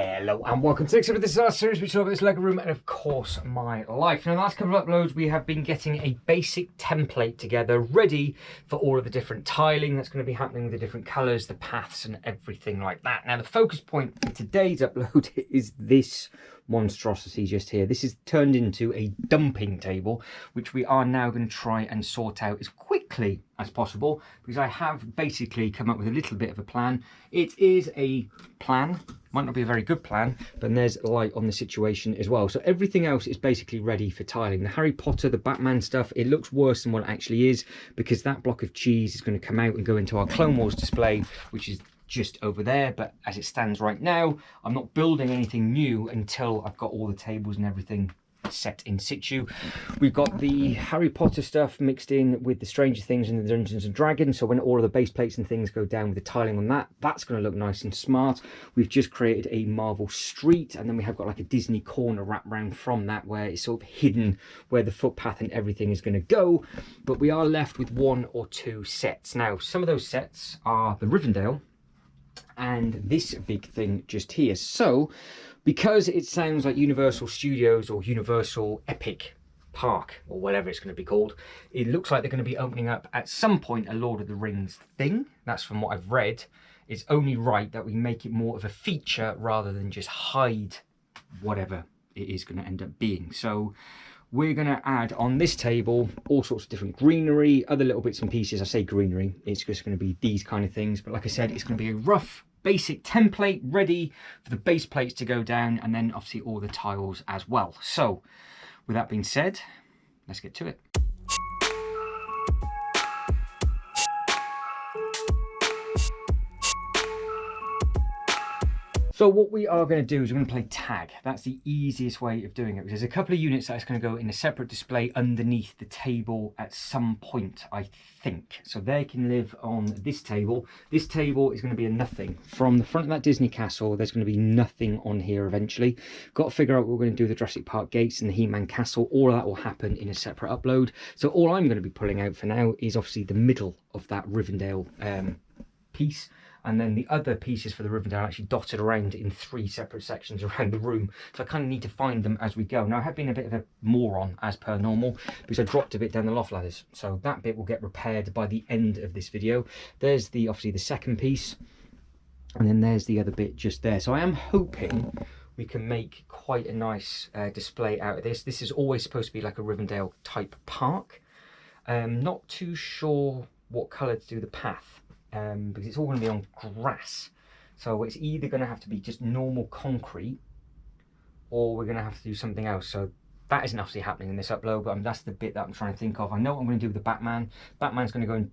Hello and welcome to the next episode of this series which is about this LEGO room and of course my life. Now in the last couple of uploads we have been getting a basic template together ready for all of the different tiling that's going to be happening with the different colours, the paths and everything like that. Now the focus point for today's upload is this monstrosity just here. This is turned into a dumping table which we are now going to try and sort out as quickly as possible because I have basically come up with a little bit of a plan. It is a plan, might not be a very good plan, but there's light on the situation as well. So everything else is basically ready for tiling. The Harry Potter, the Batman stuff, it looks worse than what it actually is because that block of cheese is going to come out and go into our Clone Wars display, which is just over there. But as it stands right now, I'm not building anything new until I've got all the tables and everything set in situ. We've got the Harry Potter stuff mixed in with the Stranger Things and the Dungeons and Dragons, so when all of the base plates and things go down with the tiling on that, that's going to look nice and smart. We've just created a Marvel street, and then we have got like a Disney corner wrap round from that where it's sort of hidden where the footpath and everything is going to go. But we are left with one or two sets. Now some of those sets are the Rivendell and this big thing just here. So because it sounds like Universal Studios or Universal Epic Park or whatever it's going to be called, it looks like they're going to be opening up at some point a Lord of the Rings thing. That's from what I've read. It's only right that we make it more of a feature rather than just hide whatever it is going to end up being. So we're going to add on this table all sorts of different greenery, other little bits and pieces. I say greenery, it's just going to be these kind of things. But like I said, it's going to be a rough basic template ready for the base plates to go down, and then obviously all the tiles as well. So with that being said, let's get to it. So what we are going to do is we're going to play tag. That's the easiest way of doing it. There's a couple of units that's going to go in a separate display underneath the table at some point, I think. So they can live on this table. This table is going to be a nothing. From the front of that Disney castle, there's going to be nothing on here eventually. Got to figure out what we're going to do with the Jurassic Park gates and the He-Man castle. All of that will happen in a separate upload. So all I'm going to be pulling out for now is obviously the middle of that Rivendell piece. And then the other pieces for the Rivendell are actually dotted around in 3 separate sections around the room. So I kind of need to find them as we go. Now I have been a bit of a moron as per normal because I dropped a bit down the loft ladders. So that bit will get repaired by the end of this video. There's obviously the second piece. And then there's the other bit just there. So I am hoping we can make quite a nice display out of this. This is always supposed to be like a Rivendell type park. Not too sure what colour to do the path. Because it's all going to be on grass, so it's either going to have to be just normal concrete or we're going to have to do something else. So that isn't obviously happening in this upload, but that's the bit that I'm trying to think of. I know what I'm going to do with the Batman. Batman's going to go in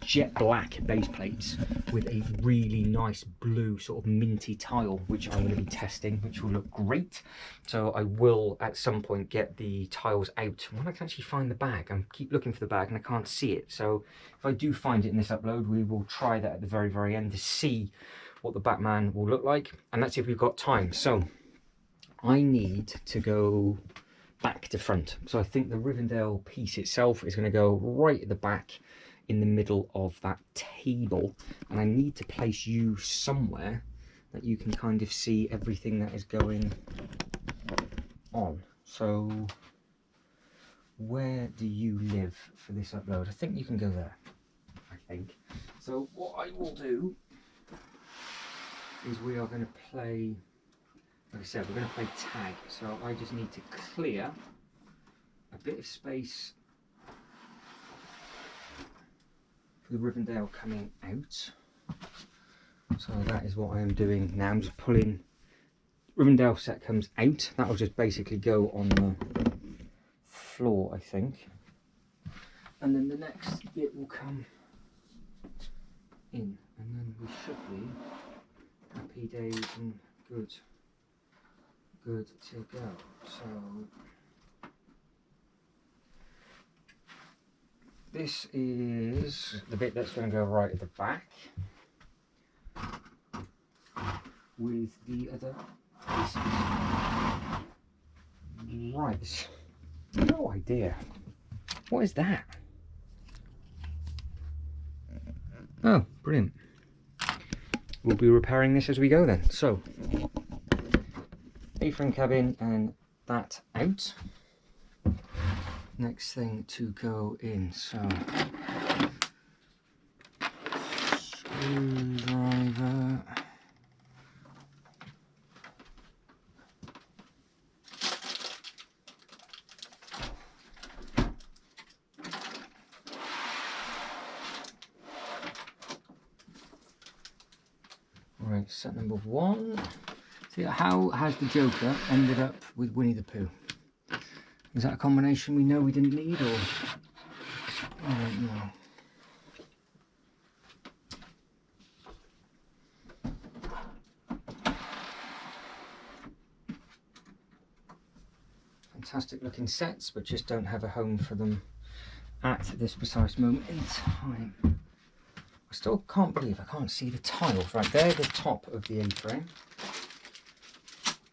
jet black base plates with a really nice blue sort of minty tile, which I'm going to be testing, which will look great. So I will at some point get the tiles out when I can actually find the bag. I keep looking for the bag and I can't see it. So if I do find it in this upload, we will try that at the very, very end to see what the Batman will look like. And that's if we've got time. So I need to go back to front. So I think the Rivendell piece itself is going to go right at the back in the middle of that table, and I need to place you somewhere that you can kind of see everything that is going on. So where do you live for this upload? I think you can go there, I think. So what I will do is we are going to play, like I said, we're going to play tag. So I just need to clear a bit of space the Rivendell coming out. So that is what I am doing now. I'm just pulling Rivendell set comes out. That will just basically go on the floor, I think. And then the next bit will come in, and then we should be happy days and good to go. So this is the bit that's going to go right at the back with the other pieces. Right, no idea. What is that? Oh, brilliant. We'll be repairing this as we go then. So A-frame cabin and that out. Next thing to go in, so screwdriver. Right, set number 1. So how has the Joker ended up with Winnie the Pooh? Is that a combination we know we didn't need, or I don't know. Fantastic looking sets, but just don't have a home for them at this precise moment in time. I still can't believe I can't see the tiles. Right, they're the top of the A-frame,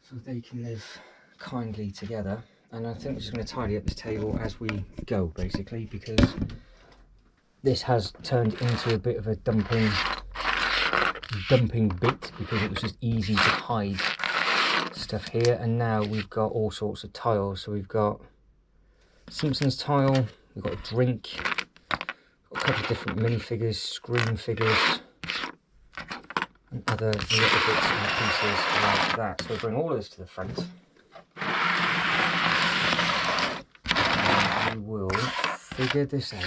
so they can live kindly together. And I think we're just going to tidy up this table as we go, basically, because this has turned into a bit of a dumping bit, because it was just easy to hide stuff here. And now we've got all sorts of tiles. So we've got Simpsons tile, we've got a drink, got a couple of different minifigures, screen figures, and other little bits and pieces like that. So we'll bring all of this to the front. We will figure this out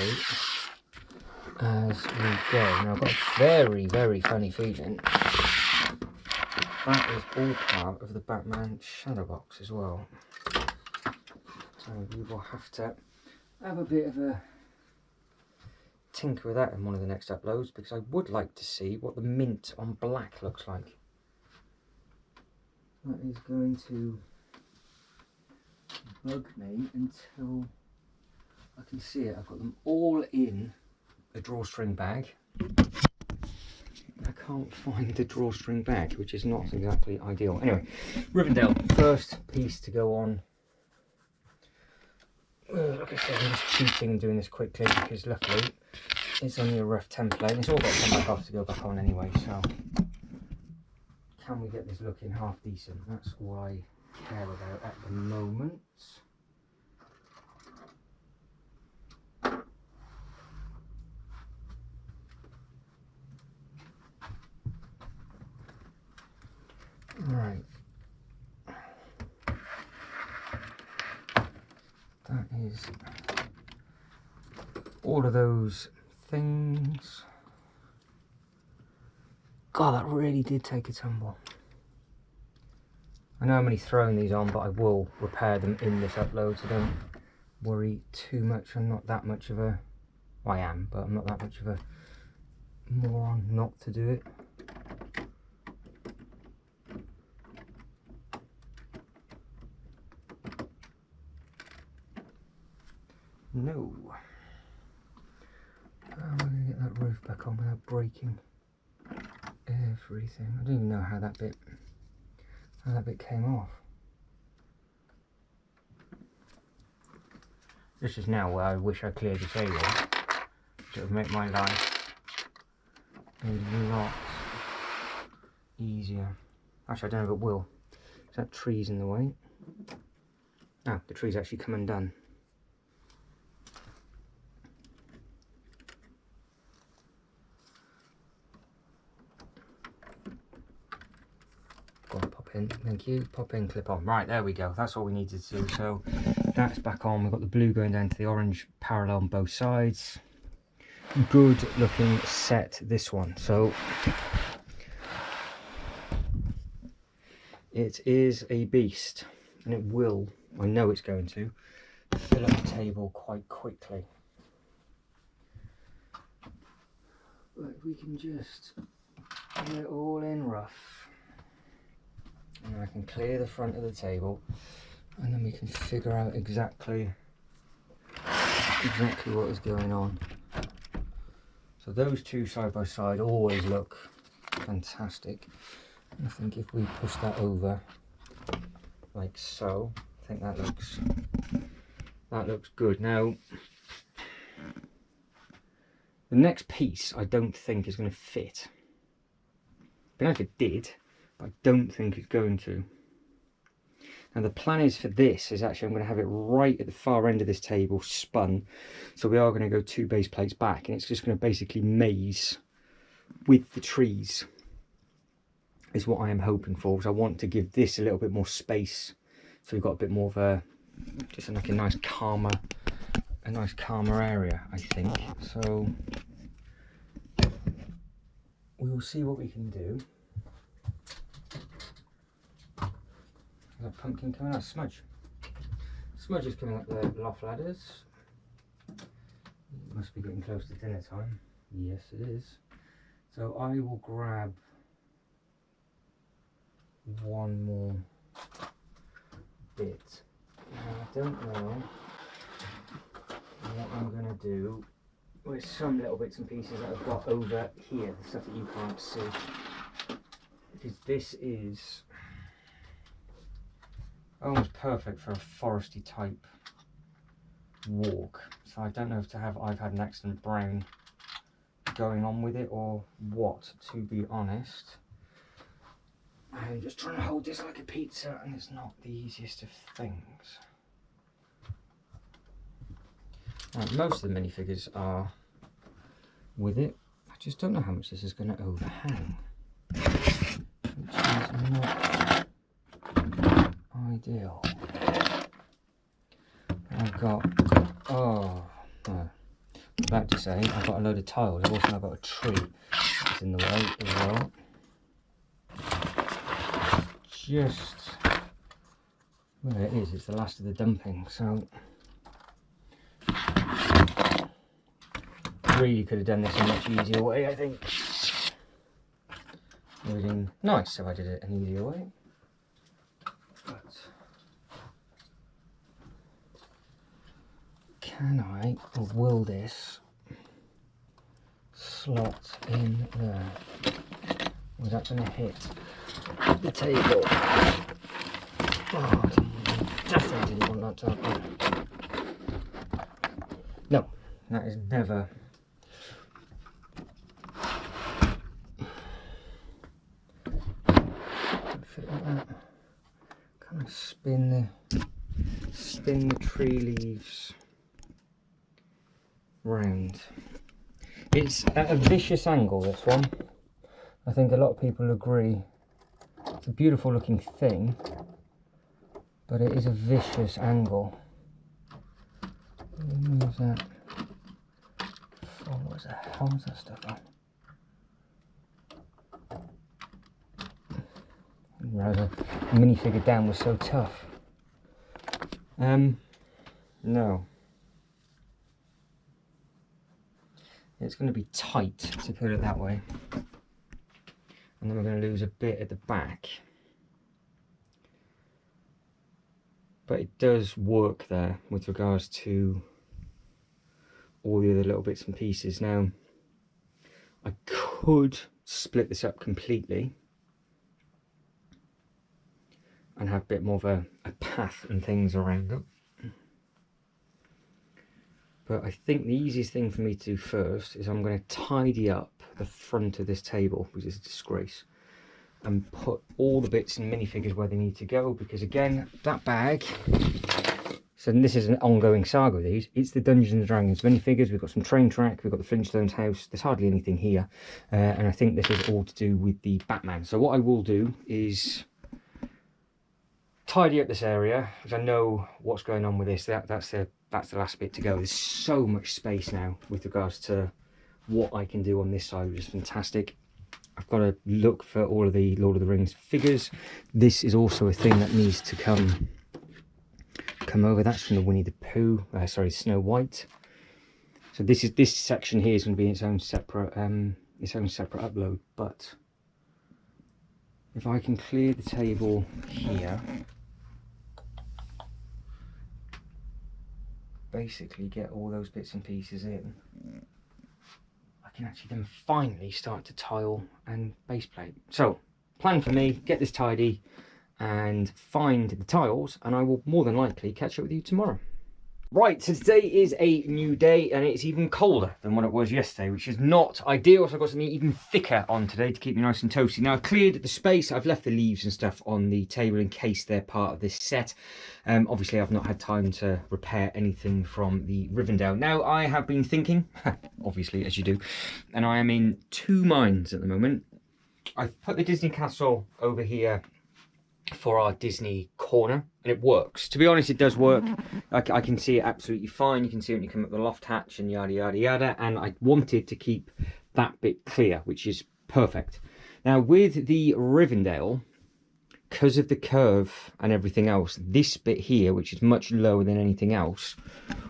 as we go. Now I've got a very, very funny feeling that is all part of the Batman shadow box as well. So we will have to have a bit of a tinker with that in one of the next uploads, because I would like to see what the mint on black looks like. That is going to bug me until I can see it. I've got them all in a drawstring bag. I can't find the drawstring bag, which is not exactly ideal. Anyway, Rivendell, first piece to go on. Like I said, I'm just cheating and doing this quickly because luckily it's only a rough template and it's all got to come back off to go back on anyway. So can we get this looking half decent? That's all I care about at the moment. Right, that is all of those things. God, that really did take a tumble. I know I'm only throwing these on, but I will repair them in this upload, so don't worry too much. I'm not that much of a, well, I am, but I'm not that much of a moron not to do it. No. How am I going to get that roof back on without breaking everything? I don't even know how that bit came off. This is now where I wish I cleared the table. It would make my life a lot easier. Actually, I don't know if it will. Is that tree's in the way? Oh, the tree's actually come undone. In, thank you, pop in, clip on. Right, there we go, that's all we needed to do. So that's back on. We've got the blue going down to the orange parallel on both sides. Good looking set, this one. So it is a beast, and it will, I know it's going to fill up the table quite quickly. But if we can just get it all in rough, and I can clear the front of the table, and then we can figure out exactly what is going on. So those two side by side always look fantastic. I think if we push that over like so, I think that looks good. Now the next piece I don't think is going to fit. But if it did, I don't think it's going to. Now the plan is for this is actually I'm going to have it right at the far end of this table spun, so we are going to go 2 base plates back, and it's just going to basically maze with the trees is what I am hoping for, because I want to give this a little bit more space, so we've got a bit more of a just like a nice calmer area, I think. So we will see what we can do. Is that pumpkin coming out? Smudge. Smudge is coming up the loft ladders. It must be getting close to dinner time. Yes, it is. So I will grab one more bit. Now, I don't know what I'm going to do with some little bits and pieces that I've got over here, the stuff that you can't see. Because this is almost perfect for a foresty type walk. So I don't know if I've had an accident brown going on with it or what, to be honest. I'm just trying to hold this like a pizza, and it's not the easiest of things. Right, most of the minifigures are with it. I just don't know how much this is going to overhang, which is not ideal. I've got, oh, no. I was about to say, I've got a load of tiles. I've also got a tree that's in the way as well. Just, well, it is, it's the last of the dumping, so really could have done this in a much easier way, I think. It would have been nice if I did it an easier way. But can I, or will this slot in there? Or is that going to hit the table? Oh, definitely didn't want that to happen. No, that is never. Fit like that. Kind of spin the tree leaves round. It's at a vicious angle, this one. I think a lot of people agree. It's a beautiful looking thing, but it is a vicious angle. Move that. Oh, what the hell is that stuff on? Rather, the minifigure down was so tough. No. It's going to be tight, to put it that way. And then we're going to lose a bit at the back. But it does work there with regards to all the other little bits and pieces. Now, I could split this up completely and have a bit more of a path and things around it. But I think the easiest thing for me to do first is I'm going to tidy up the front of this table, which is a disgrace, and put all the bits and minifigures where they need to go, because again, that bag, so this is an ongoing saga with these, it's the Dungeons and Dragons minifigures. We've got some train track, we've got the Flintstones house, there's hardly anything here, and I think this is all to do with the Batman. So what I will do is tidy up this area, because I know what's going on with this. That's the last bit to go. There's so much space now with regards to what I can do on this side, which is fantastic. I've got to look for all of the Lord of the Rings figures. This is also a thing that needs to come over. That's from the Winnie the Pooh, sorry, Snow White. So this section here is going to be its own separate upload. But if I can clear the table here, basically get all those bits and pieces in, I can actually then finally start to tile and base plate. So, plan for me, get this tidy and find the tiles, and I will more than likely catch up with you tomorrow. Right, so today is a new day and it's even colder than what it was yesterday, which is not ideal. So I've got something even thicker on today to keep me nice and toasty. Now I've cleared the space, I've left the leaves and stuff on the table in case they're part of this set. Obviously I've not had time to repair anything from the Rivendell. Now I have been thinking, obviously as you do, and I am in two minds at the moment. I've put the Disney castle over here for our Disney corner, and it works. To be honest, it does work. I can see it absolutely fine. You can see it when you come up the loft hatch and yada yada yada, and I wanted to keep that bit clear, which is perfect. Now with the Rivendell, because of the curve and everything else, this bit here, which is much lower than anything else,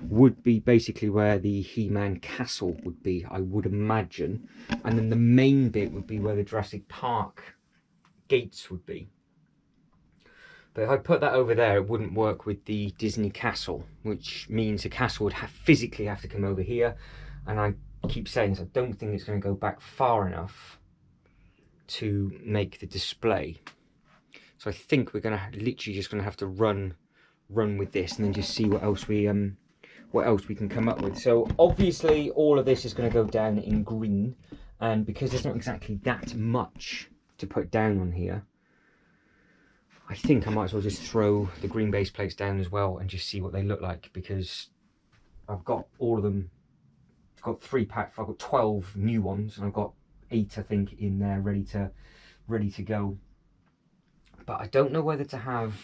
would be basically where the He-Man castle would be, I would imagine, and then the main bit would be where the Jurassic Park gates would be. But if I put that over there, it wouldn't work with the Disney castle, which means the castle would physically have to come over here. And I keep saying this, I don't think it's going to go back far enough to make the display. So I think we're going to literally just going to have to run with this and then just see what else we can come up with. So obviously all of this is going to go down in green, and because there's not exactly that much to put down on here, I think I might as well just throw the green base plates down as well and just see what they look like, because I've got all of them. I've got 3 packs. I've got 12 new ones, and I've got 8, I think, in there ready to go. But I don't know whether to have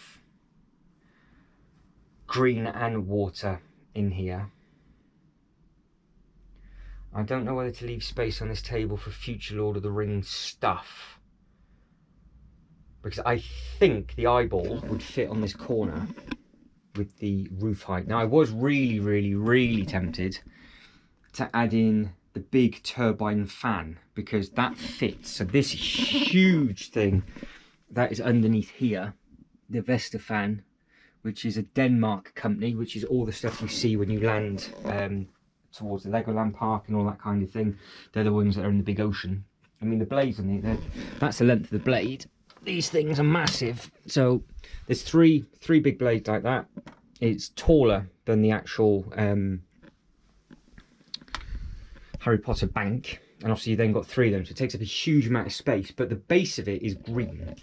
green and water in here. I don't know whether to leave space on this table for future Lord of the Rings stuff, because I think the eyeball would fit on this corner with the roof height. Now I was really tempted to add in the big turbine fan, because that fits. So this huge thing that is underneath here, the Vesta fan, which is a Denmark company, which is all the stuff you see when you land towards the Legoland park and all that kind of thing. They're the ones that are in the big ocean. I mean, the blades on there, that's the length of the blade. These things are massive. So there's three big blades like that. It's taller than the actual Harry Potter bank, and obviously you then got 3 of them, so it takes up a huge amount of space. But the base of it is green,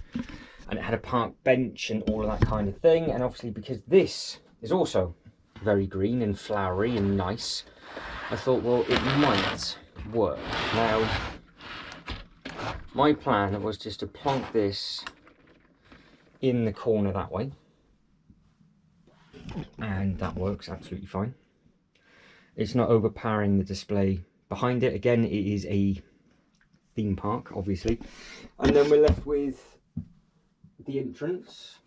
and it had a park bench and all of that kind of thing. And obviously because this is also very green and flowery and nice, I thought, well, it might work. Now my plan was just to plonk this in the corner that way, and that works absolutely fine. It's not overpowering the display behind it. Again, it is a theme park, obviously. And then we're left with the entrance,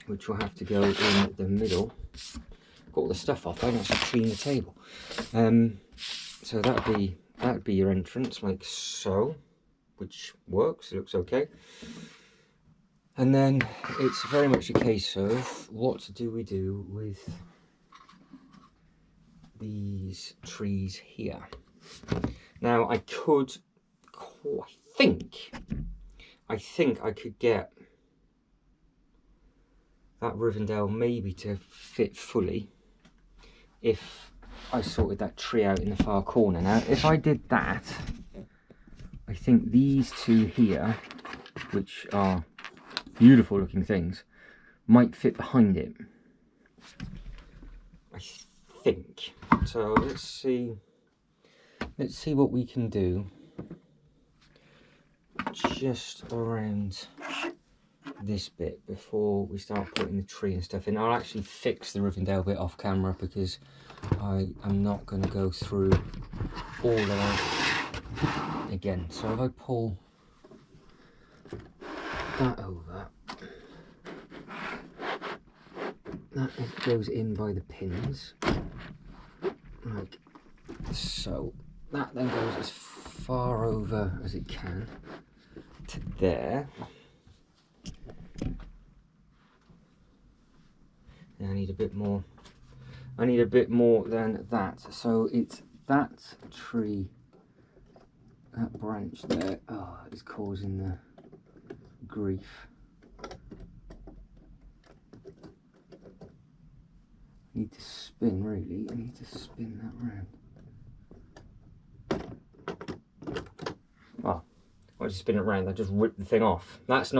which will have to go in the middle. Got all the stuff off, I haven't actually cleaned the table. So that'd be your entrance, like so, which works, it looks okay. And then it's very much a case of what do we do with these trees here. Now I could, I think I could get that Rivendell maybe to fit fully if I sorted that tree out in the far corner. Now if I did that, I think these 2 here, which are beautiful looking things, might fit behind it, I think. So let's see what we can do just around this bit before we start putting the tree and stuff in. I'll actually fix the Rivendell bit off camera, because I am not going to go through all of that again. So if I pull that over, that goes in by the pins like so. That then goes as far over as it can to there. And I need a bit more. I need a bit more than that. So it's that tree, that branch there. Oh, it's causing the grief. need to spin, really. I need to spin that round. Well, I just spin it round. I just rip the thing off. That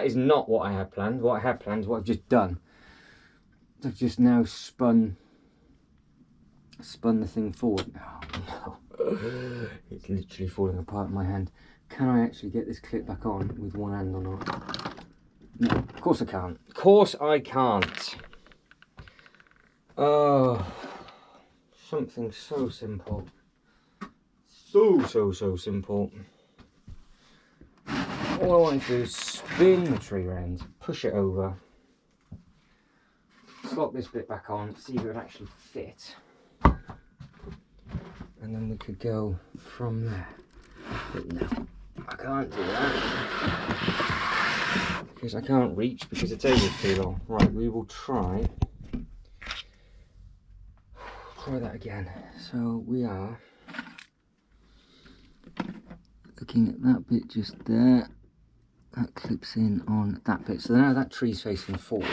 is not what I had planned. What I had planned is what I've just done. I've just now spun the thing forward. Oh no, it's literally falling apart in my hand. Can I actually get this clip back on with one hand or not? No, of course I can't. Of course I can't. Oh, something so simple. So simple. All I want to do is spin the tree round, push it over, slot this bit back on, see if it would actually fit. And then we could go from there. But no, I can't do that. Because I can't reach because the table's too long. Right, we will try that again. So we are looking at that bit just there. That clips in on that bit. So now that tree's facing forward.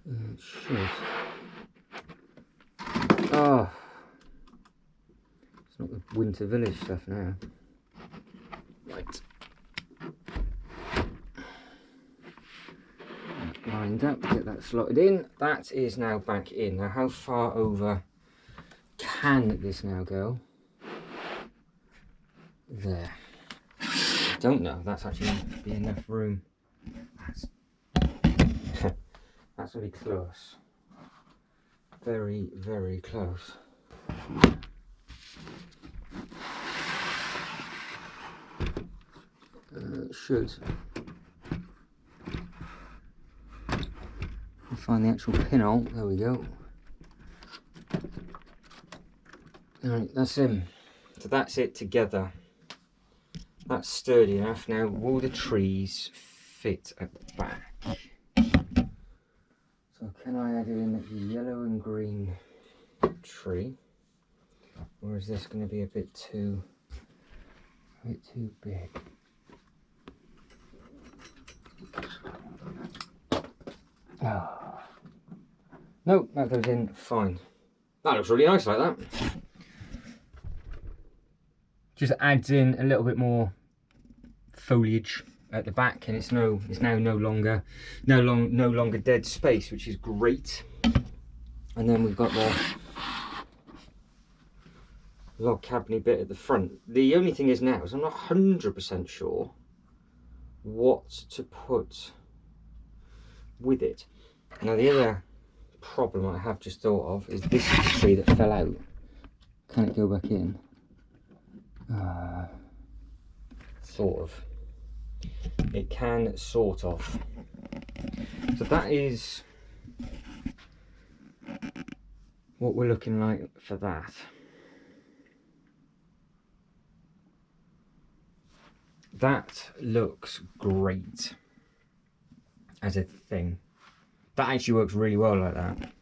It should. Oh, it's not the Winter Village stuff now. Right. Lined up, get that slotted in. That is now back in. Now, how far over can this now go? There. I don't know. That's actually going to be enough room. That's really close. Very, very close. Should. Find the actual pinhole. There we go. Alright, that's him. So that's it together. That's sturdy enough. Now, will the trees fit at the back? So can I add it in at the yellow and green tree? Or is this going to be a bit too big? Oh. No, that goes in fine. That looks really nice like that. Just adds in a little bit more foliage at the back, and it's now no longer dead space, which is great. And then we've got the log cabiny bit at the front. The only thing is now is I'm not 100% sure what to put with it. Now the other problem I have just thought of is this is the tree that fell out. Can it go back in? Sort of. It can, sort of. So that is what we're looking like for that. That looks great as a thing. That actually works really well like that.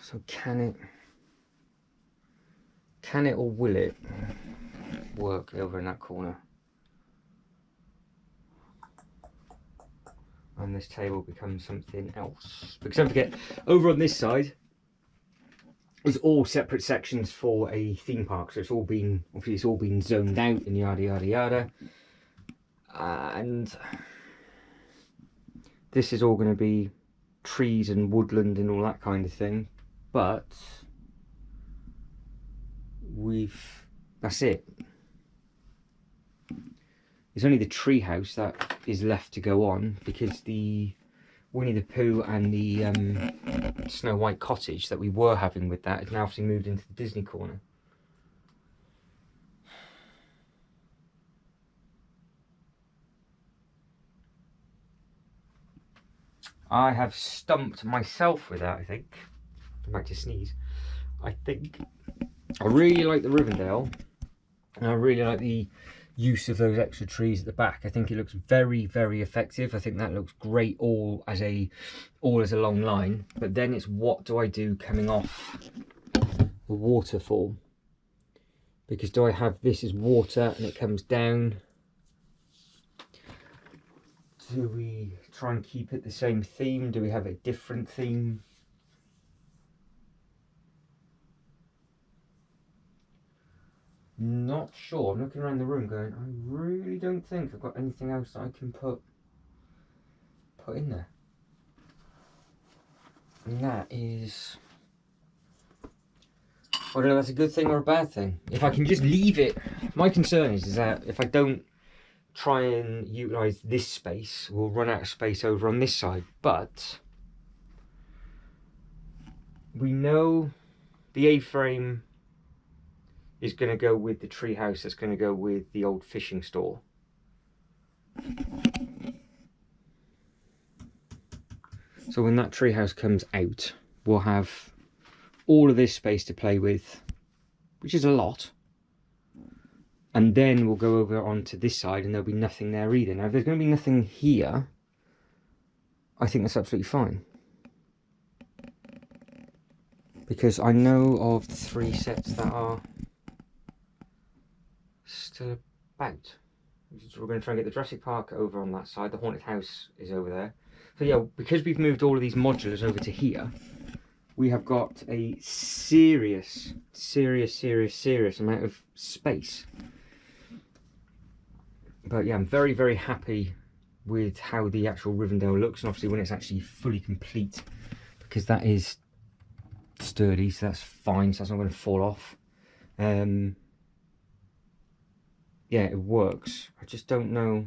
So can it or will it work over in that corner? And this table becomes something else. Because don't forget, over on this side is all separate sections for a theme park. So it's all been, obviously it's all been zoned out and yada yada yada. And this is all going to be trees and woodland and all that kind of thing. But that's it. It's only the tree house that is left to go on, because the Winnie the Pooh and the Snow White cottage that we were having with that is now obviously moved into the Disney corner. I have stumped myself with that, I think. I'm about to sneeze. I think I really like the Rivendell, and I really like the use of those extra trees at the back. I think it looks very, very effective. I think that looks great all as a long line. But then it's, what do I do coming off the waterfall? Because do I have this as water and it comes down, Do we try and keep it the same theme? Do we have a different theme? Not sure. I'm looking around the room going, I really don't think I've got anything else that I can put in there. And that is, I don't know if that's a good thing or a bad thing. If I can just leave it, my concern is that if I don't try and utilise this space, we'll run out of space over on this side. But we know the A-frame is going to go with the treehouse, that's going to go with the old fishing store. So when that treehouse comes out, we'll have all of this space to play with, which is a lot. And then we'll go over onto this side and there'll be nothing there either. Now, if there's going to be nothing here, I think that's absolutely fine. Because I know of the 3 sets that are still about. We're going to try and get the Jurassic Park over on that side. The Haunted House is over there. So yeah, because we've moved all of these modulars over to here, we have got a serious amount of space. But yeah, I'm very, very happy with how the actual Rivendell looks, and obviously when it's actually fully complete, because that is sturdy, so that's fine, so that's not going to fall off. Yeah, it works. I just don't know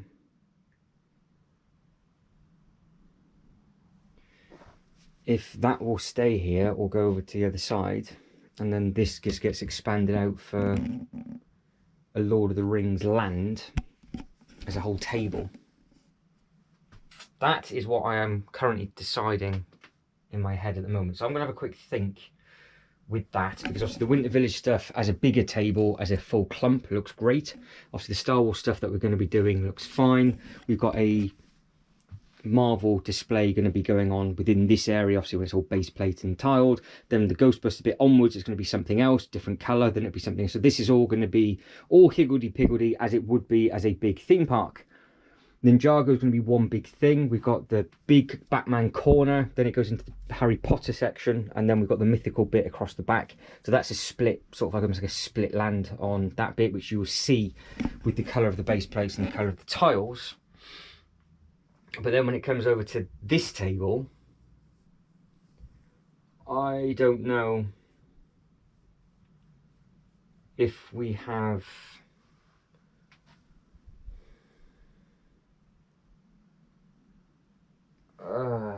if that will stay here or go over to the other side, and then this just gets expanded out for a Lord of the Rings land as a whole table. That is what I am currently deciding in my head at the moment. So I'm going to have a quick think with that, because obviously the Winter Village stuff as a bigger table, as a full clump, looks great. Obviously the Star Wars stuff that we're going to be doing looks fine. We've got a Marvel display going to be going on within this area, obviously when it's all base plate and tiled. Then the Ghostbusters bit onwards is going to be something else, different colour, then it'll be something. So this is all going to be all higgledy-piggledy as it would be as a big theme park. Ninjago is going to be one big thing. We've got the big Batman corner, then it goes into the Harry Potter section, and then we've got the mythical bit across the back. So that's a split, sort of like almost like a split land on that bit, which you will see with the colour of the base plates and the colour of the tiles. But then when it comes over to this table, I don't know if we have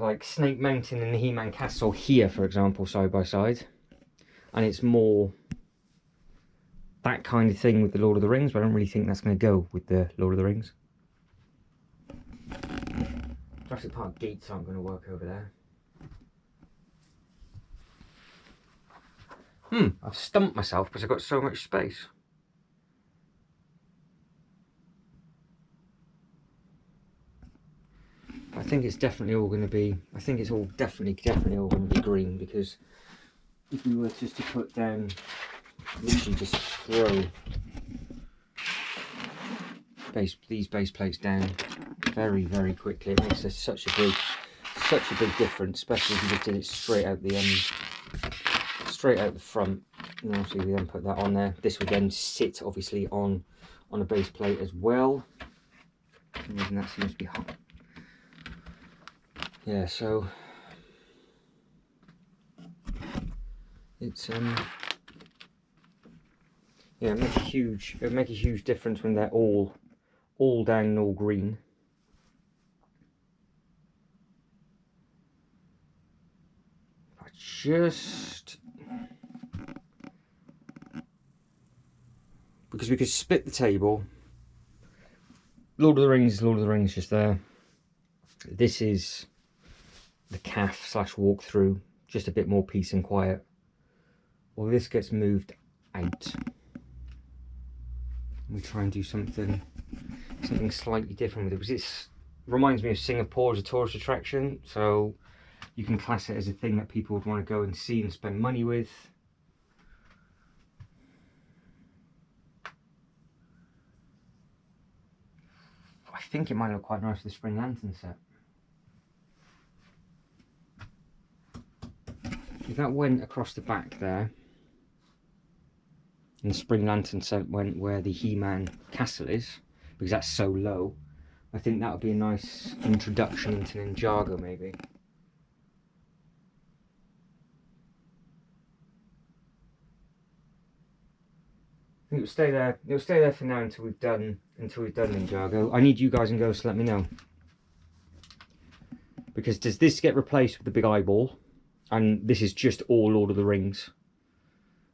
like Snake Mountain and the He-Man Castle here, for example, side by side, and it's more that kind of thing with the Lord of the Rings, but I don't really think that's going to go with the Lord of the Rings. Jurassic Park gates aren't going to work over there. I've stumped myself because I've got so much space. I think it's definitely all going to be, I think it's all definitely all going to be green, because if we were just to put down, literally just throw these base plates down very, very quickly, it makes such a big difference, especially if you just did it straight out the front. And obviously we then put that on there. This would then sit obviously on a base plate as well. And that seems to be hot. Yeah, so it's yeah, it'll make a huge difference when they're all down and all green. Because we could split the table. Lord of the Rings just there. This is the calf / walkthrough, just a bit more peace and quiet. Well, this gets moved out. We try and do something slightly different with it, because it reminds me of Singapore as a tourist attraction, so you can class it as a thing that people would want to go and see and spend money with. I think it might look quite nice with the spring lantern set. If that went across the back there, and the spring lantern set went where the He-Man castle is, because that's so low, I think that would be a nice introduction into Ninjago, maybe. I think it'll stay there. It'll stay there for now until we've done Ninjago. I need you guys and girls to let me know. Because does this get replaced with the big eyeball? And this is just all Lord of the Rings.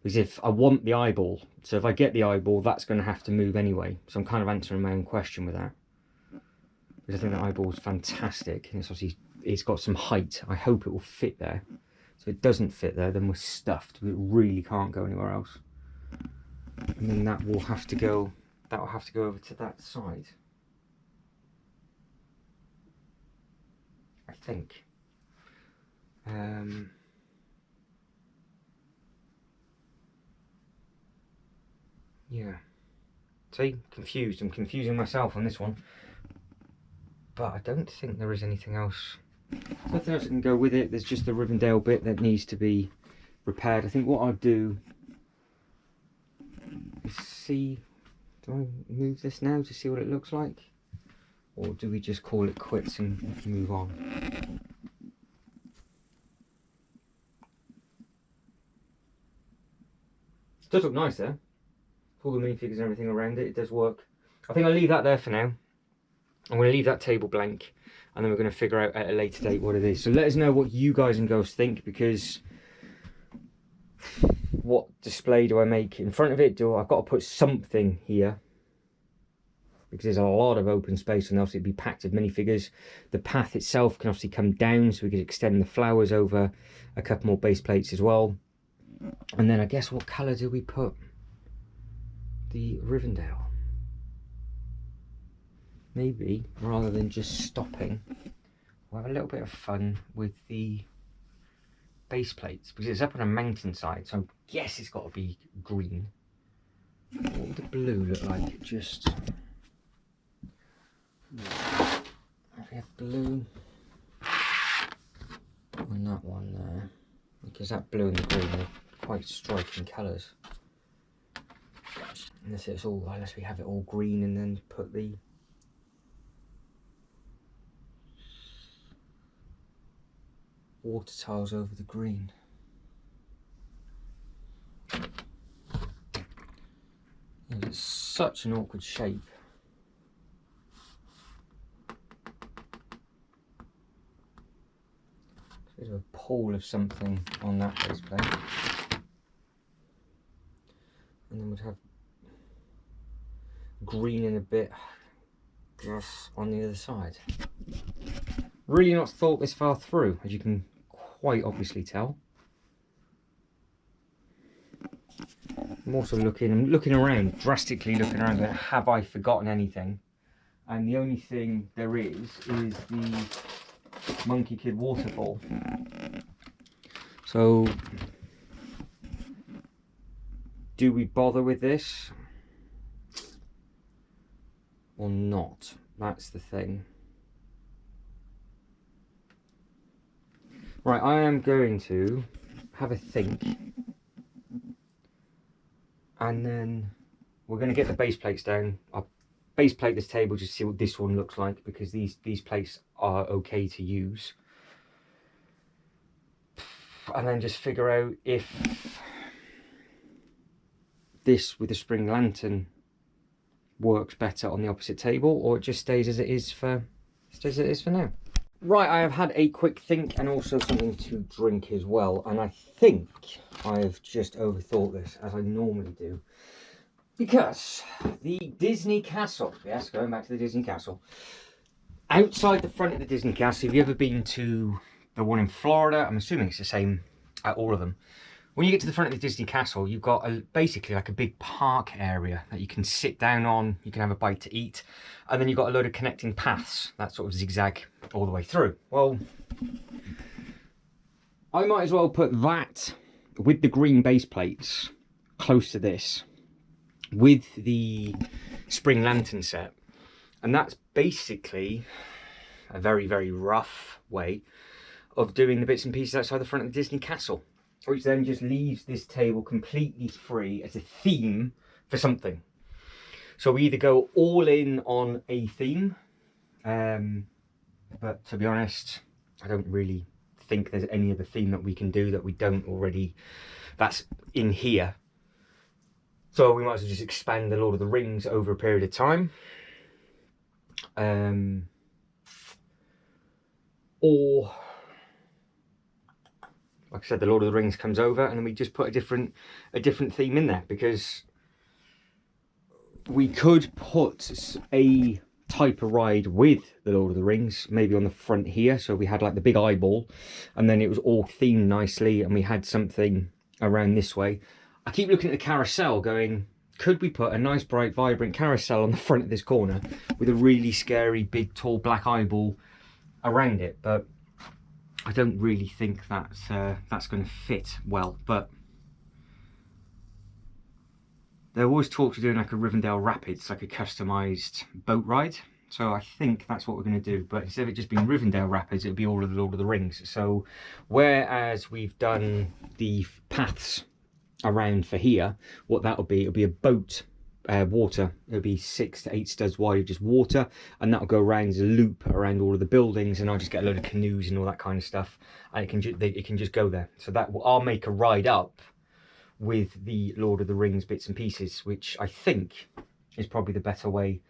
Because if I want the eyeball, so if I get the eyeball, that's going to have to move anyway. So I'm kind of answering my own question with that. Because I think the eyeball is fantastic, and it's obviously it's got some height. I hope it will fit there. So if it doesn't fit there, then we're stuffed. We really can't go anywhere else. And then that will have to go. That will have to go over to that side. I think. Yeah. See, confused. I'm confusing myself on this one. But I don't think there is anything else. Nothing else that can go with it. There's just the Rivendell bit that needs to be repaired. I think what I'll do is see. Do I move this now to see what it looks like? Or do we just call it quits and move on? It does look nice there. All the minifigures and everything around it, it does work. I think I'll leave that there for now. I'm going to leave that table blank, and then we're going to figure out at a later date what it is. So let us know what you guys and girls think, because what display do I make in front of it? I've got to put something here, because there's a lot of open space, and obviously it'd be packed with minifigures. The path itself can obviously come down, so we could extend the flowers over a couple more base plates as well. And then I guess what colour do we put the Rivendell? Maybe rather than just stopping, we'll have a little bit of fun with the base plates, because it's up on a mountainside, so I guess it's got to be green. What would the blue look like? Just if we have blue on that one there, because that blue and the green are quite striking colours. Unless we have it all green and then put the water tiles over the green. It's such an awkward shape. There's a pool of something on that base plate. And then we'd have green and a bit grass on the other side. Really not thought this far through, as you can quite obviously tell. I'm also looking around, drastically looking around, going, have I forgotten anything? And the only thing there is the Monkey Kid waterfall. So, do we bother with this or not? That's the thing. Right, I am going to have a think, and then we're going to get the base plates down. I'll base plate this table just to see what this one looks like, because these plates are okay to use. And then just figure out if this with the spring lantern works better on the opposite table, or it just stays as it is for now. Right, I have had a quick think and also something to drink as well, and I think I have just overthought this, as I normally do, because the Disney Castle, yes, going back to the Disney Castle, outside the front of the Disney Castle, have you ever been to the one in Florida? I'm assuming it's the same at all of them. When you get to the front of the Disney Castle, you've got basically like a big park area that you can sit down on, you can have a bite to eat, and then you've got a load of connecting paths that sort of zigzag all the way through. Well, I might as well put that with the green base plates close to this, with the spring lantern set, And that's basically a very, very rough way of doing the bits and pieces outside the front of the Disney castle, which then just leaves this table completely free as a theme for something. So we either go all in on a theme, but to be honest, I don't really think there's any other theme that we can do that we don't already, that's in here. So we might as well just expand the Lord of the Rings over a period of time. Or, like I said, the Lord of the Rings comes over and then we just put a different theme in there, because we could put a type of ride with the Lord of the Rings, maybe on the front here, so we had like the big eyeball and then it was all themed nicely and we had something around this way. I keep looking at the carousel going, could we put a nice bright vibrant carousel on the front of this corner with a really scary big tall black eyeball around it? But I don't really think that's going to fit well. But there was talk of doing like a Rivendell Rapids, like a customised boat ride. So I think that's what we're going to do. But instead of it just being Rivendell Rapids, it'll be all of the Lord of the Rings. So whereas we've done the paths around for here, what that'll be, it'll be a boat, water. It'll be 6 to 8 studs wide of just water, and that'll go around as a loop around all of the buildings, and I'll just get a load of canoes and all that kind of stuff, and it can just go there. So that I'll make a ride up with the Lord of the Rings bits and pieces, which I think is probably the better way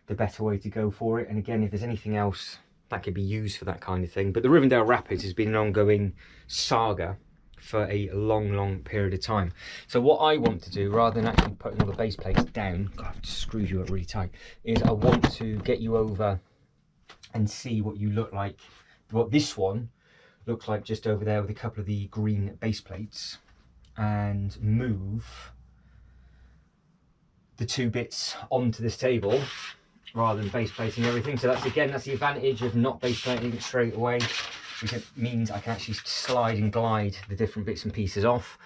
to go for it. And again, if there's anything else that could be used for that kind of thing, but the Rivendell Rapids has been an ongoing saga for a long period of time. So what I want to do, rather than actually putting all the base plates down, God, I've screwed you up really tight, is I want to get you over and see what you look like, what this one looks like just over there with a couple of the green base plates, and move the 2 bits onto this table rather than base plating everything. So that's the advantage of not base plating it straight away, which means I can actually slide and glide the different bits and pieces off.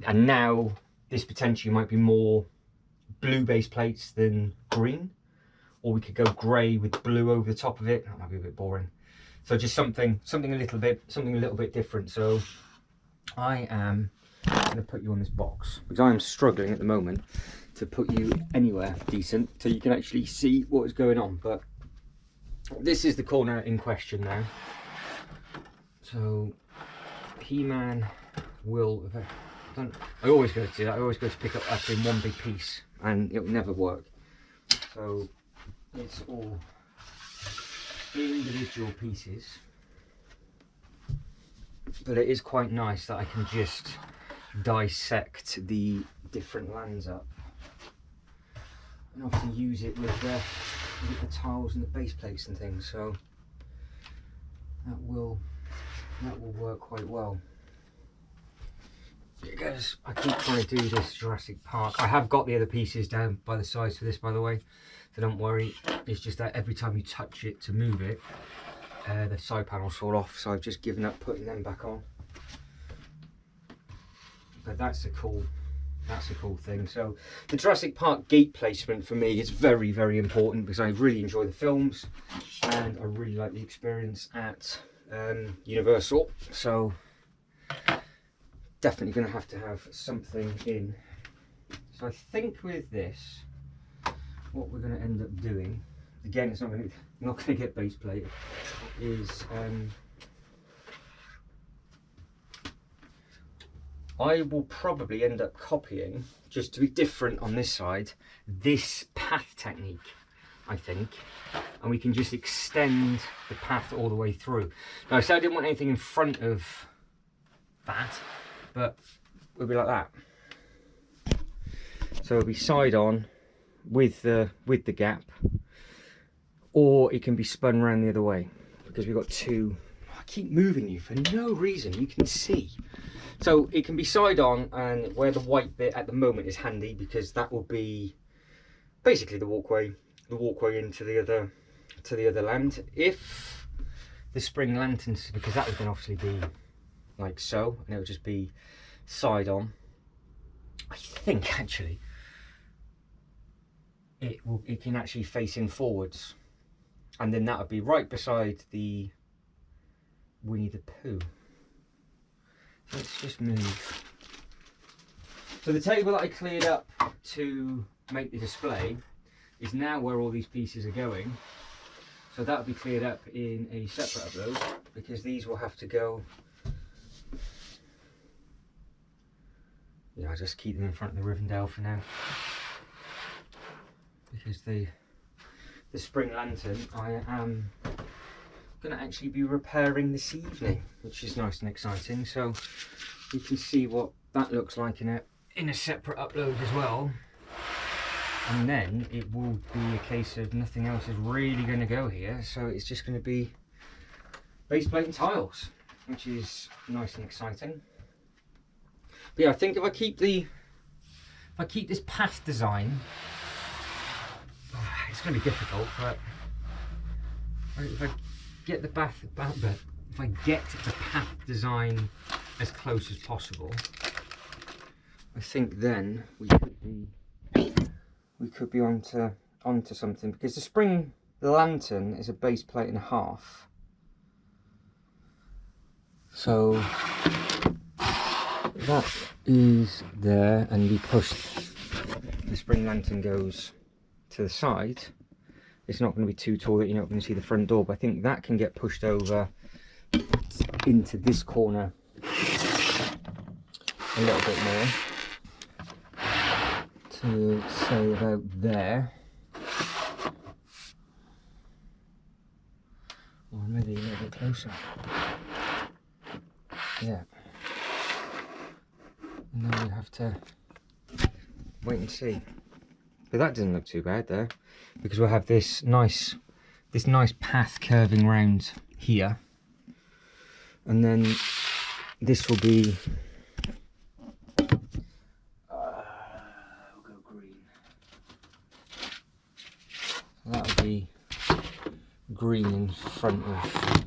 And now this potentially might be more blue base plates than green, or we could go grey with blue over the top of it. That might be a bit boring. So just something a little bit different. So I am going to put you on this box because I am struggling at the moment to put you anywhere decent so you can actually see what is going on. But this is the corner in question now. So He-Man will, I always go to do that, I always go to pick up in one big piece and it will never work. So it's all individual pieces, but it is quite nice that I can just dissect the different lands up and often use it with the tiles and the base plates and things, so that will work quite well. Because I keep trying to do this Jurassic Park. I have got the other pieces down by the sides for this, by the way, so don't worry. It's just that every time you touch it to move it, the side panels fall off, so I've just given up putting them back on. But that's a cool thing. So the Jurassic Park gate placement for me is very, very important because I really enjoy the films and I really like the experience at Universal. So definitely going to have something in. So I think with this, what we're going to end up doing, again, it's not going to get base plated, is I will probably end up copying, just to be different on this side, this path technique, I think, and we can just extend the path all the way through. Now I said I didn't want anything in front of that, but it'll be like that. So it'll be side on with the gap, or it can be spun around the other way because we've got two. I keep moving you for no reason, you can see. So it can be side on, and where the white bit at the moment is handy because that will be basically the walkway into the other land. If the spring lanterns, because that would then obviously be like so, and it would just be side on. I think actually it can actually face in forwards, and then that would be right beside the Winnie the Pooh. Let's just move. So the table that I cleared up to make the display is now where all these pieces are going. So that will be cleared up in a separate upload, because these will have to go. Yeah, I'll just keep them in front of the Rivendell for now, because the spring lantern I am going to actually be repairing this evening, which is nice and exciting. So you can see what that looks like in a separate upload as well. And then it will be a case of nothing else is really going to go here, so it's just going to be base plate and tiles, which is nice and exciting. But yeah, I think if I keep this path design, it's going to be difficult, but if I get the path design as close as possible, I think then we could be onto something, because the spring lantern is a base plate and a half. So that is there, and we push the spring lantern goes to the side. It's not going to be too tall that you're not going to see the front door, but I think that can get pushed over into this corner a little bit more, to say about there, or maybe a little bit closer. Yeah, and then we have to wait and see. But that doesn't look too bad there, because we'll have this nice path curving round here, and then this will be we'll go green. So that'll be green in front of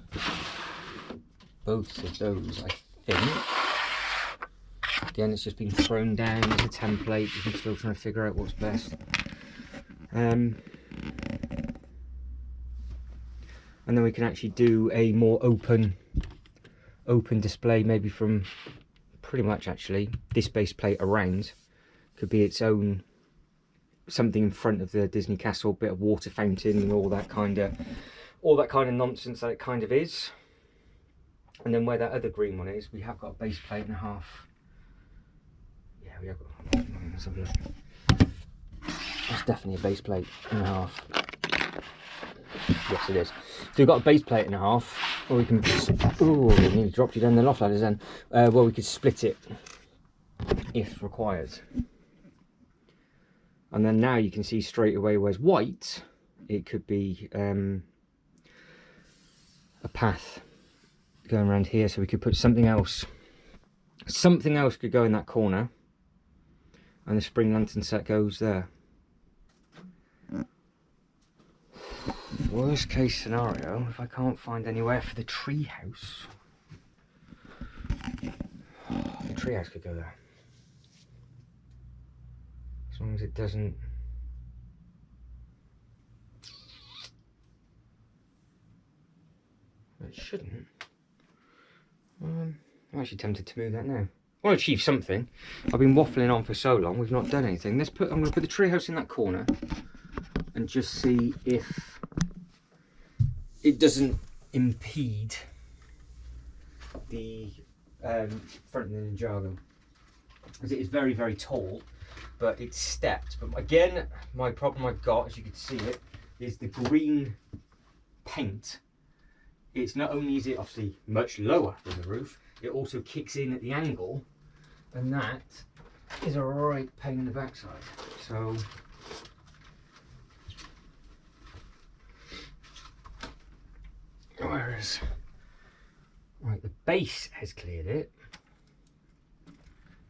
both of those, I think. Again, it's just been thrown down as a template. I'm still trying to figure out what's best. And then we can actually do a more open display, maybe from pretty much actually this base plate around. Could be its own, something in front of the Disney castle, bit of water fountain and all that kind of nonsense that it kind of is. And then where that other green one is, we have got a base plate and a half. Yeah, we have got. Let's have a look. That's definitely a base plate and a half. Yes, it is. So we've got a base plate and a half, or we can. Oh, nearly dropped you down the loft ladders then. Well, we could split it if required. And then now you can see straight away where's white, it could be a path going around here, so we could put something else. Something else could go in that corner, and the spring lantern set goes there. Worst case scenario, if I can't find anywhere for the tree house, the tree house could go there. As long as it doesn't. It shouldn't. I'm actually tempted to move that now. I want to achieve something. I've been waffling on for so long, we've not done anything. I'm going to put the treehouse in that corner and just see if it doesn't impede the front of the Ninjago. Because it is very, very tall, but it's stepped. But again, my problem I've got, as you can see it, is the green paint. It's not only is it obviously much lower than the roof, it also kicks in at the angle, and that is a right pain in the backside. So whereas right, the base has cleared it,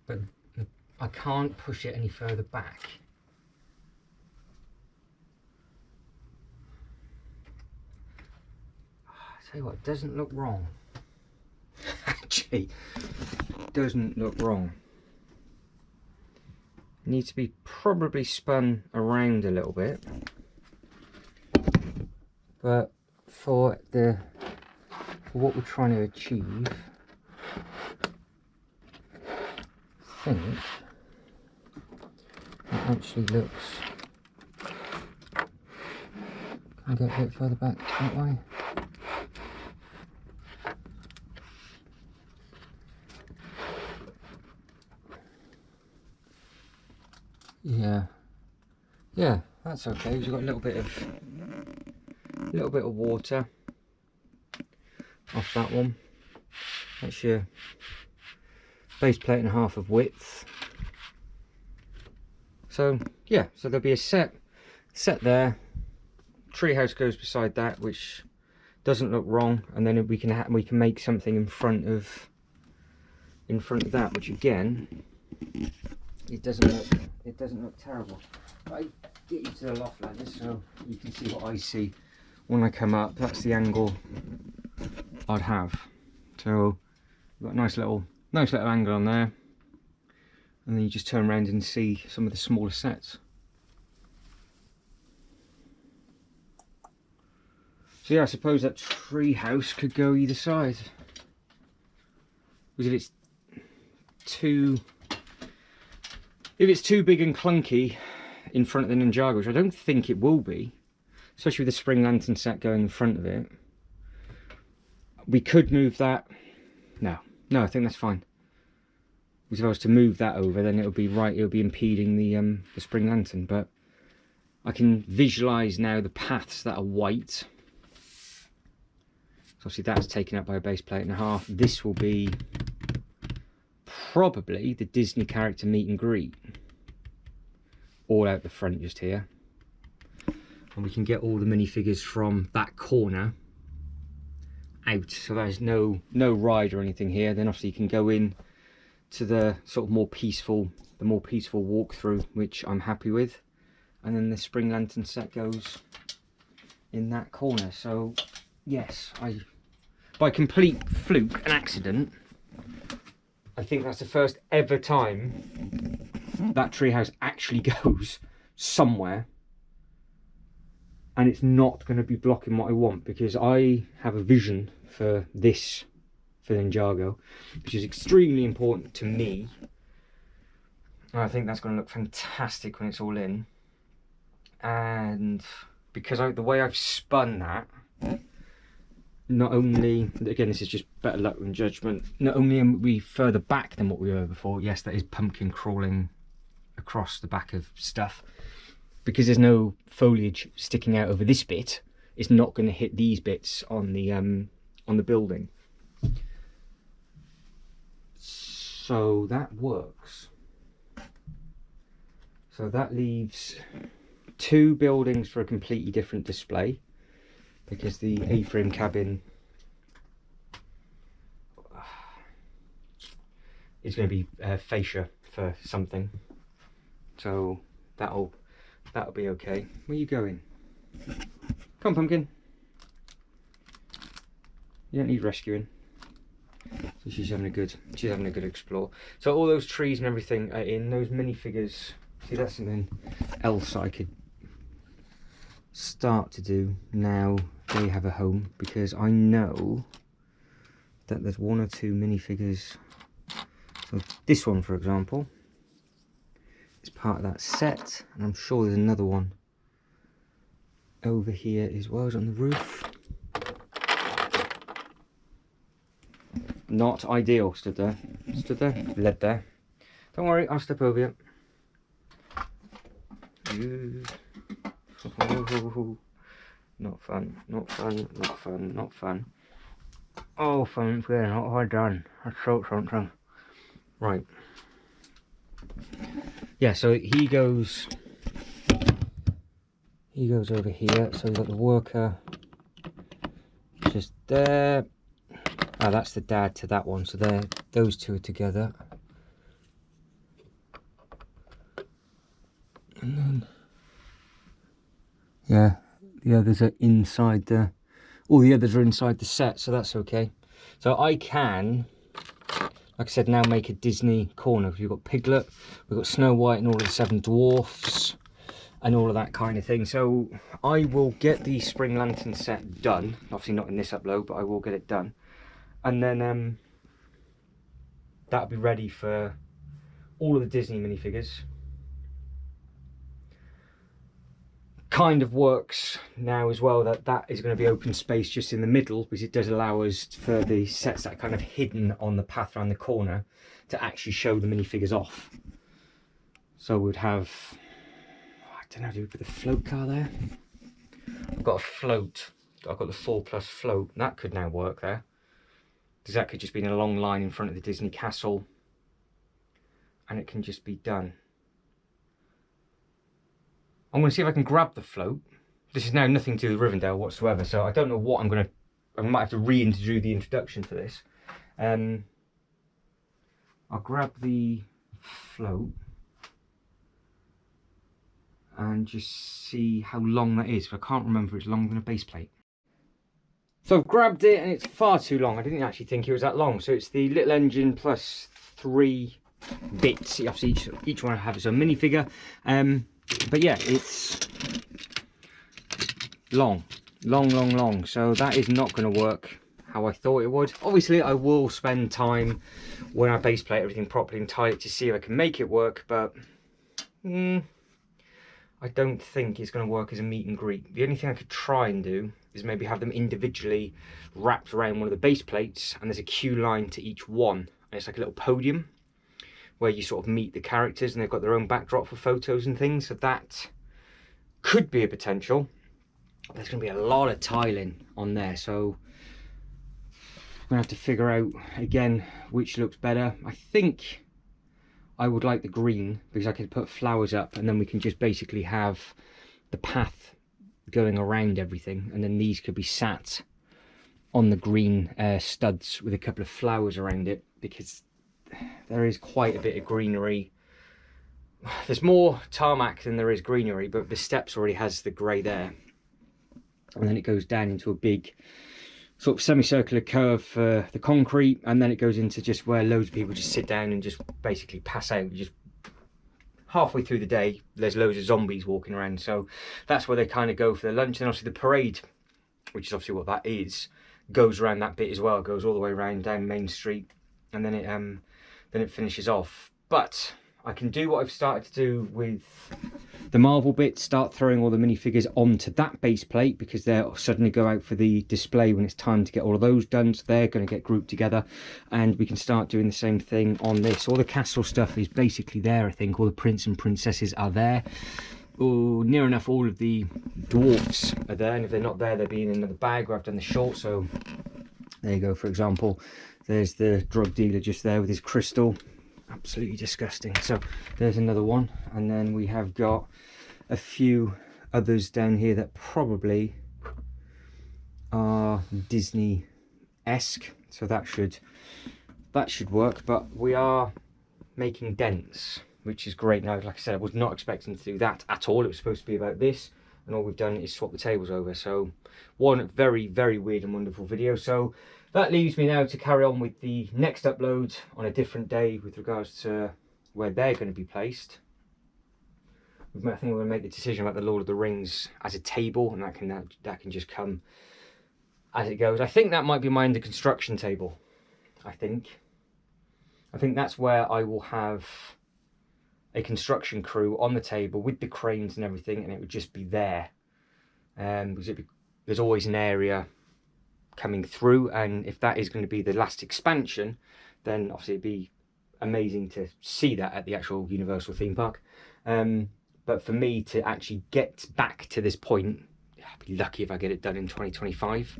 but I can't push it any further back. Tell you what, it doesn't look wrong. Actually, it doesn't look wrong. Needs to be probably spun around a little bit, but for what we're trying to achieve, I think it actually looks. Can I get a bit further back that way? Yeah, that's okay. We've got a little bit of water off that one. That's your base plate and a half of width. So yeah, so there'll be a set there. Treehouse goes beside that, which doesn't look wrong, and then we can make something in front of that, which again, it doesn't look terrible. But I get you to the loft like this so you can see what I see when I come up. That's the angle I'd have. So we've got a nice little angle on there, and then you just turn around and see some of the smaller sets. So yeah, I suppose that tree house could go either side. Because if it's too big and clunky in front of the Ninjago, which I don't think it will be, especially with the spring lantern set going in front of it, we could move that. No, I think that's fine. Because if I was to move that over, then it'll be impeding the spring lantern. But I can visualize now the paths that are white. So obviously that's taken up by a base plate and a half. This will be probably the Disney character meet and greet, all out the front just here, and we can get all the minifigures from that corner out, so there's no ride or anything here. Then obviously you can go in to the sort of more peaceful walkthrough, which I'm happy with, and then the spring lantern set goes in that corner. So yes, by complete fluke and accident, I think that's the first ever time that treehouse actually goes somewhere, and it's not going to be blocking what I want, because I have a vision for this, for Ninjago, which is extremely important to me. And I think that's going to look fantastic when it's all in. And because the way I've spun that, not only, again, this is just better luck than judgment, not only am we further back than what we were before, yes, that is pumpkin crawling across the back of stuff, because there's no foliage sticking out over this bit, it's not going to hit these bits on the building. So that works. So that leaves two buildings for a completely different display, because the A-frame cabin is going to be fascia for something, so that'll be okay. Where are you going? Come on, pumpkin. You don't need rescuing. So she's having a good explore. So all those trees and everything are in. Those minifigures, see, that's something else I could start to do now they have a home, because I know that there's one or two minifigures. So this one, for example, is part of that set, and I'm sure there's another one over here as well as on the roof. Not ideal. Stood there, led there. Don't worry, I'll step over you. Not fun, not fun, not fun, not fun. Oh, fun, yeah, not hard done. That's so something. Right. Yeah, so he goes over here. So we've got the worker just there. Ah, that's the dad to that one. So those two are together. And then, yeah, the others are inside all the others are inside the set, so that's okay. So I can, like I said, now make a Disney corner. We've got Piglet, we've got Snow White and all of the 7 dwarfs and all of that kind of thing. So I will get the spring lantern set done, obviously not in this upload, but I will get it done, and then that'll be ready for all of the Disney minifigures. Kind of works now as well that is going to be open space just in the middle, because it does allow us for the sets that are kind of hidden on the path around the corner to actually show the minifigures off. So we'd have, I don't know, do we put the float car there? I've got a float, I've got the 4+ float, that could now work there, because that could just be in a long line in front of the Disney castle and it can just be done. I'm going to see if I can grab the float. This is now nothing to do with Rivendell whatsoever, so I don't know what I'm going to... I might have to reintroduce the introduction for this. I'll grab the float and just see how long that is. I can't remember it's longer than a base plate. So I've grabbed it and it's far too long. I didn't actually think it was that long. So it's the little engine plus 3 bits. Obviously each one will have its own minifigure. But yeah, it's long. So that is not going to work how I thought it would. Obviously, I will spend time when I base plate everything properly and tie it to see if I can make it work, but I don't think it's going to work as a meet and greet. The only thing I could try and do is maybe have them individually wrapped around one of the base plates, and there's a queue line to each one. And it's like a little podium where you sort of meet the characters and they've got their own backdrop for photos and things. So that could be a potential. There's going to be a lot of tiling on there, so I'm going to have to figure out again which looks better. I think I would like the green, because I could put flowers up and then we can just basically have the path going around everything, and then these could be sat on the green studs with a couple of flowers around it, because there is quite a bit of greenery. There's more tarmac than there is greenery, but the steps already has the grey there, and then it goes down into a big sort of semicircular curve for the concrete, and then it goes into just where loads of people just sit down and just basically pass out. Just halfway through the day there's loads of zombies walking around, so that's where they kind of go for their lunch. And obviously the parade, which is obviously what that is, goes around that bit as well, goes all the way around down Main Street, and then it finishes off. But I can do what I've started to do with the Marvel bit, start throwing all the minifigures onto that base plate, because they'll suddenly go out for the display when it's time to get all of those done, so they're going to get grouped together, and we can start doing the same thing on this. All the castle stuff is basically there, I think. All the prince and princesses are there. Oh, near enough all of the dwarfs are there, and if they're not there, they'll be in another bag where I've done the short. So there you go. For example, there's the drug dealer just there with his crystal. Absolutely disgusting. So there's another one, and then we have got a few others down here that probably are Disney-esque, so that should work. But we are making dents, which is great. Now, like I said, I was not expecting to do that at all. It was supposed to be about this, and all we've done is swap the tables over. So one very, very weird and wonderful video. So that leaves me now to carry on with the next upload on a different day with regards to where they're going to be placed. I think we're going to make the decision about the Lord of the Rings as a table, and that can just come as it goes. I think that might be my under construction table. I think that's where I will have a construction crew on the table with the cranes and everything, and it would just be there. Because there's always an area coming through, and if that is going to be the last expansion, then obviously it'd be amazing to see that at the actual Universal theme park. But for me to actually get back to this point, I'd be lucky if I get it done in 2025.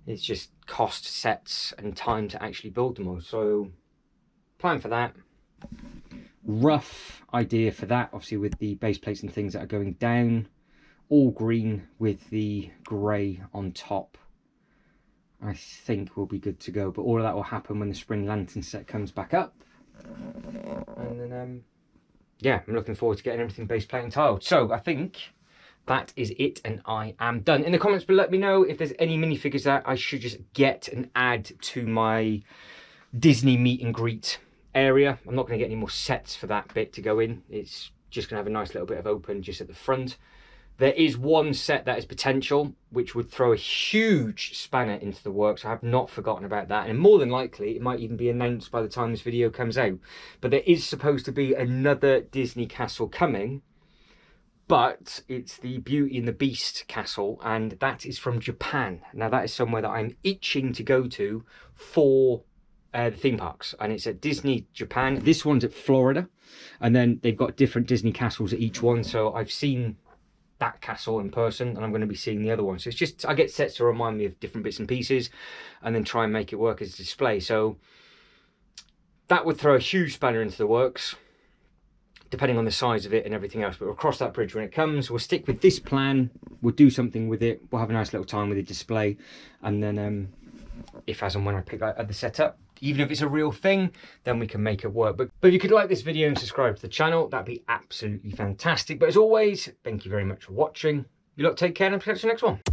It's just cost, sets and time to actually build them all. So plan for that. Rough idea for that, obviously with the base plates and things that are going down, all green with the grey on top. I think we'll be good to go, but all of that will happen when the spring lantern set comes back up. And then yeah, I'm looking forward to getting everything base plate and tiled. So I think that is it, and I am done. In the comments below, let me know if there's any minifigures that I should just get and add to my Disney meet and greet area. I'm not going to get any more sets for that bit to go in. It's just going to have a nice little bit of open just at the front. There is one set that is potential, which would throw a huge spanner into the works. I have not forgotten about that. And more than likely, it might even be announced by the time this video comes out. But there is supposed to be another Disney castle coming. But it's the Beauty and the Beast castle. And that is from Japan. Now, that is somewhere that I'm itching to go to for the theme parks. And it's at Disney Japan. This one's at Florida. And then they've got different Disney castles at each one. So I've seen that castle in person, and I'm going to be seeing the other one. So it's just, I get sets to remind me of different bits and pieces and then try and make it work as a display. So that would throw a huge spanner into the works, depending on the size of it and everything else. But we'll cross that bridge when it comes. We'll stick with this plan. We'll do something with it. We'll have a nice little time with the display. And then if as and when I pick out the setup, even if it's a real thing, then we can make it work. But if you could like this video and subscribe to the channel, that'd be absolutely fantastic. But as always, thank you very much for watching. You lot take care, and I'll catch you next one.